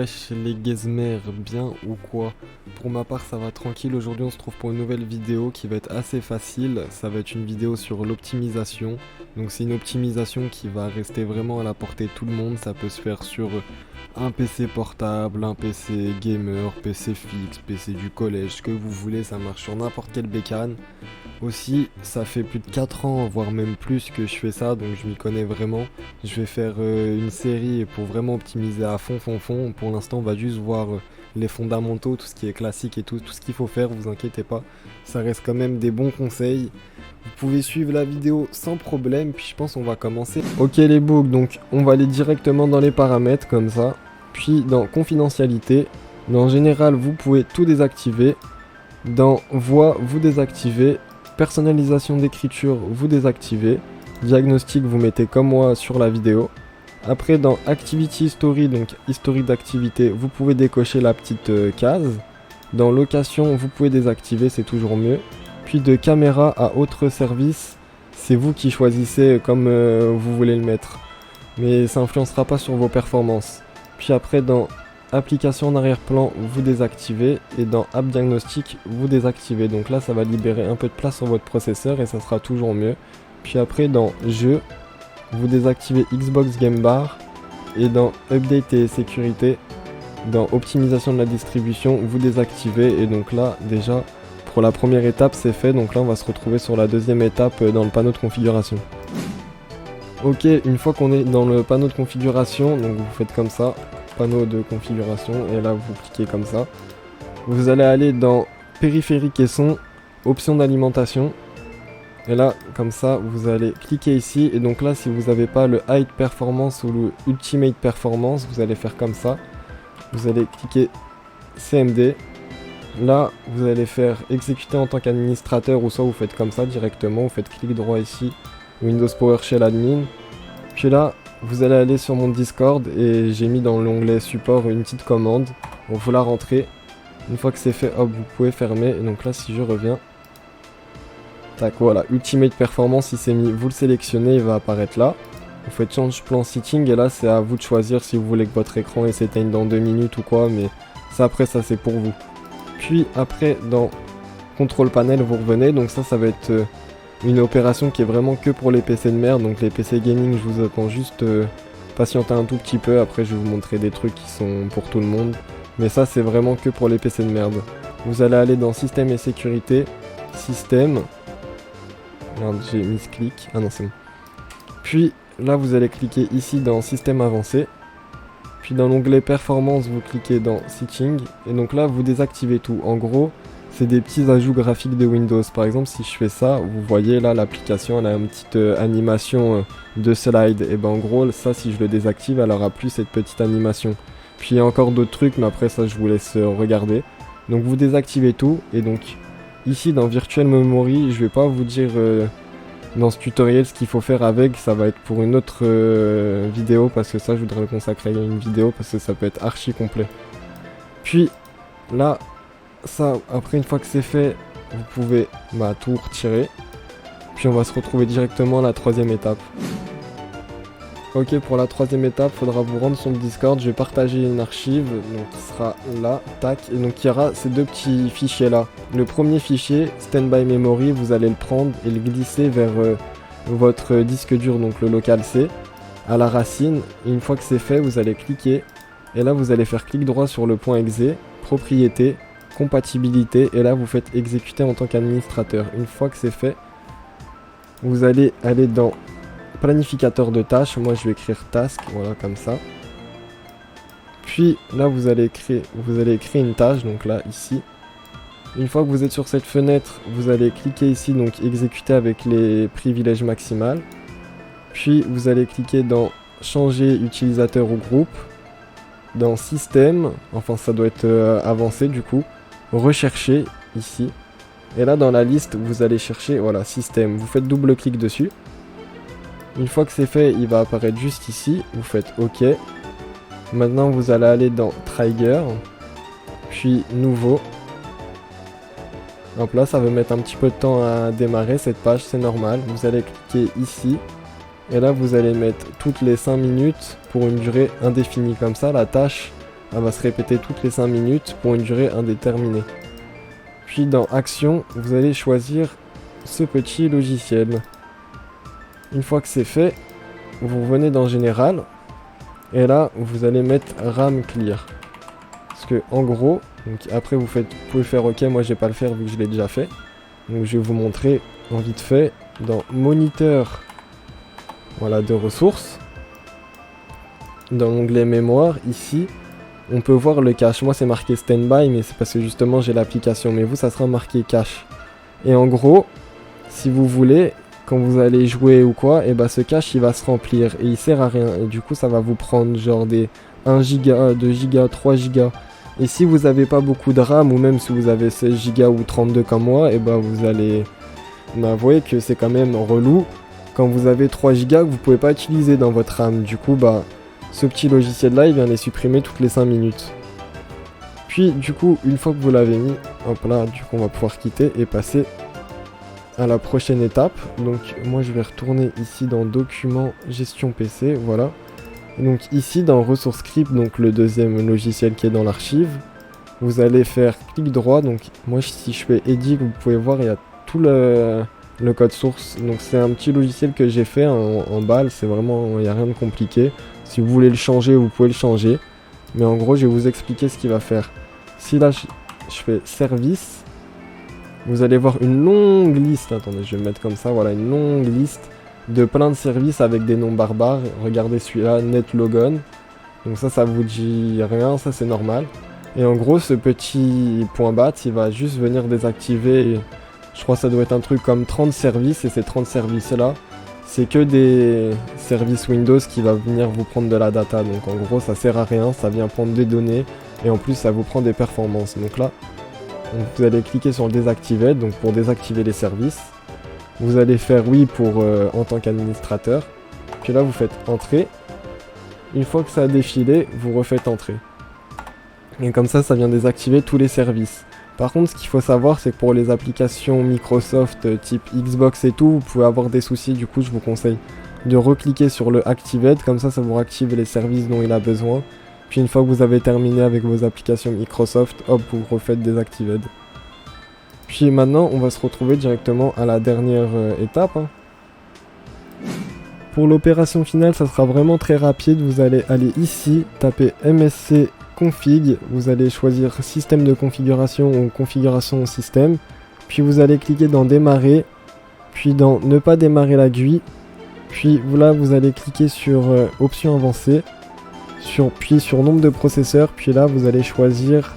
Wesh les gazmers, bien ou quoi? Pour ma part ça va tranquille, aujourd'hui on se trouve pour une nouvelle vidéo qui va être assez facile. Ça va être une vidéo sur l'optimisation. Donc c'est une optimisation qui va rester vraiment à la portée de tout le monde. Ça peut se faire sur un PC portable, un PC gamer, PC fixe, PC du collège, ce que vous voulez, ça marche sur n'importe quelle bécane. Aussi, ça fait plus de 4 ans, voire même plus que je fais ça, donc je m'y connais vraiment. Je vais faire une série pour vraiment optimiser à fond. Pour l'instant, on va juste voir les fondamentaux, tout ce qui est classique et tout ce qu'il faut faire, vous inquiétez pas. Ça reste quand même des bons conseils. Vous pouvez suivre la vidéo sans problème, puis je pense qu'on va commencer. Ok les books, donc on va aller directement dans les paramètres comme ça. Puis dans confidentialité, en général, vous pouvez tout désactiver. Dans voix, vous désactivez. Personnalisation d'écriture, vous désactivez. Diagnostic, vous mettez comme moi sur la vidéo. Après, dans Activity History, donc historique d'activité, vous pouvez décocher la petite case. Dans Location, vous pouvez désactiver, c'est toujours mieux. Puis de caméra à autre service, c'est vous qui choisissez comme vous voulez le mettre. Mais ça influencera pas sur vos performances. Puis après, dans Application en arrière-plan, vous désactivez, et dans App Diagnostic, vous désactivez. Donc là, ça va libérer un peu de place sur votre processeur et ça sera toujours mieux. Puis après, dans Jeux, vous désactivez Xbox Game Bar, et dans Update et sécurité, dans Optimisation de la distribution, vous désactivez. Et donc là, déjà, pour la première étape, c'est fait. Donc là, on va se retrouver sur la deuxième étape dans le panneau de configuration. Ok, une fois qu'on est dans le panneau de configuration, donc vous faites comme ça. Panneau de configuration, et là vous cliquez comme ça. Vous allez aller dans périphérique et son, option d'alimentation, et là comme ça vous allez cliquer ici. Et donc là, si vous n'avez pas le High Performance ou le Ultimate Performance, vous allez faire comme ça. Vous allez cliquer CMD. Là vous allez faire exécuter en tant qu'administrateur, ou soit vous faites comme ça directement, vous faites clic droit ici, Windows PowerShell Admin. Puis là vous allez aller sur mon Discord, et j'ai mis dans l'onglet support une petite commande. Bon, faut la rentrer. Une fois que c'est fait, hop, vous pouvez fermer. Et donc là, si je reviens, tac, voilà, Ultimate Performance, il s'est mis. Vous le sélectionnez, il va apparaître là. Vous faites Change Plan Setting, et là, c'est à vous de choisir si vous voulez que votre écran s'éteigne dans 2 minutes ou quoi. Mais ça, après, ça c'est pour vous. Puis après, dans Control Panel, vous revenez. Donc ça va être une opération qui est vraiment que pour les PC de merde. Donc les PC gaming, je vous attends juste patienter un tout petit peu. Après je vais vous montrer des trucs qui sont pour tout le monde, mais ça c'est vraiment que pour les PC de merde. Vous allez aller dans Système et sécurité, Système. Merde, j'ai mis ce clic. Ah non, c'est bon. Puis là vous allez cliquer ici dans Système avancé. Puis dans l'onglet Performance, vous cliquez dans Setting, et donc là vous désactivez tout. En gros, c'est des petits ajouts graphiques de Windows. Par exemple, si je fais ça, vous voyez là, l'application elle a une petite animation de slide. Et ben en gros, ça, si je le désactive, elle aura plus cette petite animation. Puis il y a encore d'autres trucs, mais après ça, je vous laisse regarder. Donc vous désactivez tout, et donc ici dans Virtual Memory, je vais pas vous dire dans ce tutoriel ce qu'il faut faire avec. Ça va être pour une autre vidéo, parce que ça, je voudrais le consacrer à une vidéo, parce que ça peut être archi complet. Puis là, ça, après une fois que c'est fait, vous pouvez tout retirer. Puis on va se retrouver directement à la troisième étape. Ok, pour la troisième étape, faudra vous rendre sur le Discord. Je vais partager une archive, donc qui sera là, tac. Et donc il y aura ces deux petits fichiers là. Le premier fichier, Standby Memory, vous allez le prendre et le glisser vers votre disque dur, donc le local C, à la racine. Et une fois que c'est fait, vous allez cliquer, et là vous allez faire clic droit sur le point exe, propriété, compatibilité, et là vous faites exécuter en tant qu'administrateur. Une fois que c'est fait, vous allez aller dans planificateur de tâches. Moi je vais écrire task, voilà, comme ça. Puis là vous allez créer une tâche, donc là ici. Une fois que vous êtes sur cette fenêtre, vous allez cliquer ici, donc exécuter avec les privilèges maximales. Puis vous allez cliquer dans changer utilisateur ou groupe, dans système, enfin ça doit être avancé du coup, rechercher ici, et là dans la liste vous allez chercher, voilà, système, vous faites double clic dessus. Une fois que c'est fait, il va apparaître juste ici, vous faites OK. Maintenant vous allez aller dans Trigger, puis nouveau. Hop là, ça va mettre un petit peu de temps à démarrer cette page, c'est normal. Vous allez cliquer ici, et là vous allez mettre toutes les 5 minutes pour une durée indéfinie. Comme ça la tâche elle va se répéter toutes les 5 minutes pour une durée indéterminée. Puis dans Action, vous allez choisir ce petit logiciel. Une fois que c'est fait, vous revenez dans Général. Et là, vous allez mettre RAM Clear. Parce que en gros, donc après vous pouvez faire OK, moi je vais pas le faire vu que je l'ai déjà fait. Donc je vais vous montrer en vite fait dans Moniteur, voilà, de ressources. Dans l'onglet mémoire, ici, on peut voir le cache. Moi c'est marqué Standby, mais c'est parce que justement j'ai l'application. Mais vous, ça sera marqué cache. Et en gros, si vous voulez, quand vous allez jouer ou quoi, et bah ce cache il va se remplir et il sert à rien. Et du coup ça va vous prendre genre des 1 giga, 2 giga, 3 giga. Et si vous avez pas beaucoup de RAM, ou même si vous avez 16 giga ou 32 comme moi, et bah vous allez... Bah vous voyez que c'est quand même relou quand vous avez 3 giga que vous pouvez pas utiliser dans votre RAM. Du coup bah ce petit logiciel là il vient les supprimer toutes les 5 minutes. Puis du coup une fois que vous l'avez mis, hop là, du coup on va pouvoir quitter et passer à la prochaine étape. Donc moi je vais retourner ici dans Documents, Gestion PC, voilà. Et donc ici dans Ressources Script, donc le deuxième logiciel qui est dans l'archive, vous allez faire clic droit. Donc moi si je fais Edit, vous pouvez voir il y a tout le code source. Donc c'est un petit logiciel que j'ai fait en balle, c'est vraiment, il n'y a rien de compliqué. Si vous voulez le changer, vous pouvez le changer. Mais en gros je vais vous expliquer ce qu'il va faire. Si là je fais Service, vous allez voir une longue liste, attendez je vais mettre comme ça, voilà, une longue liste de plein de services avec des noms barbares. Regardez celui-là, NetLogon. Donc ça vous dit rien, ça c'est normal. Et en gros ce petit point bat, il va juste venir désactiver, je crois que ça doit être un truc comme 30 services, et ces 30 services là, c'est que des services Windows qui va venir vous prendre de la data. Donc en gros ça sert à rien, ça vient prendre des données, et en plus ça vous prend des performances. Donc là, vous allez cliquer sur le Deactivate, donc pour désactiver les services. Vous allez faire oui pour en tant qu'administrateur. Puis là vous faites Entrée. Une fois que ça a défilé, vous refaites Entrée. Et comme ça vient désactiver tous les services. Par contre, ce qu'il faut savoir, c'est que pour les applications Microsoft type Xbox et tout, vous pouvez avoir des soucis. Du coup, je vous conseille de recliquer sur le Activate. Comme ça vous réactive les services dont il a besoin. Puis une fois que vous avez terminé avec vos applications Microsoft, hop, vous refaites Deactivate. Puis maintenant, on va se retrouver directement à la dernière étape. Pour l'opération finale, ça sera vraiment très rapide. Vous allez aller ici, taper MSC Config. Vous allez choisir Système de configuration ou Configuration système. Puis vous allez cliquer dans Démarrer. Puis dans Ne pas démarrer la GUI. Puis là, vous allez cliquer sur Options avancées. Puis sur Nombre de processeurs. Puis là, vous allez choisir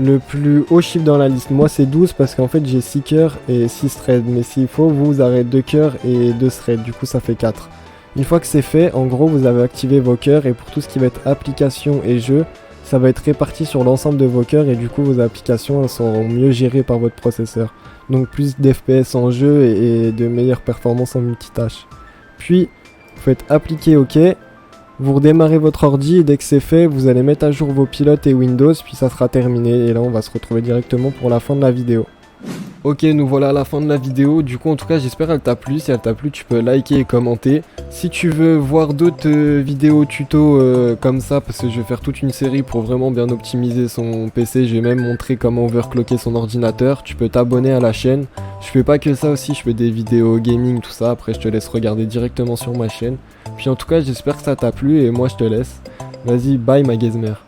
le plus haut chiffre dans la liste. Moi c'est 12 parce qu'en fait j'ai 6 cœurs et 6 threads. Mais s'il faut, vous aurez 2 cœurs et 2 threads. Du coup ça fait 4. Une fois que c'est fait, en gros vous avez activé vos cœurs. Et pour tout ce qui va être application et jeu, ça va être réparti sur l'ensemble de vos cœurs. Et du coup vos applications elles seront mieux gérées par votre processeur. Donc plus d'FPS en jeu et de meilleures performances en multitâche. Puis vous faites appliquer OK. Vous redémarrez votre ordi et dès que c'est fait, vous allez mettre à jour vos pilotes et Windows, puis ça sera terminé. Et là, on va se retrouver directement pour la fin de la vidéo. Ok, nous voilà à la fin de la vidéo. Du coup, en tout cas, j'espère qu'elle t'a plu. Si elle t'a plu, tu peux liker et commenter. Si tu veux voir d'autres vidéos tuto comme ça, parce que je vais faire toute une série pour vraiment bien optimiser son PC. Je vais même montrer comment overclocker son ordinateur. Tu peux t'abonner à la chaîne. Je fais pas que ça aussi, je fais des vidéos gaming, tout ça. Après, je te laisse regarder directement sur ma chaîne. Puis en tout cas, j'espère que ça t'a plu et moi, je te laisse. Vas-y, bye ma gazmère.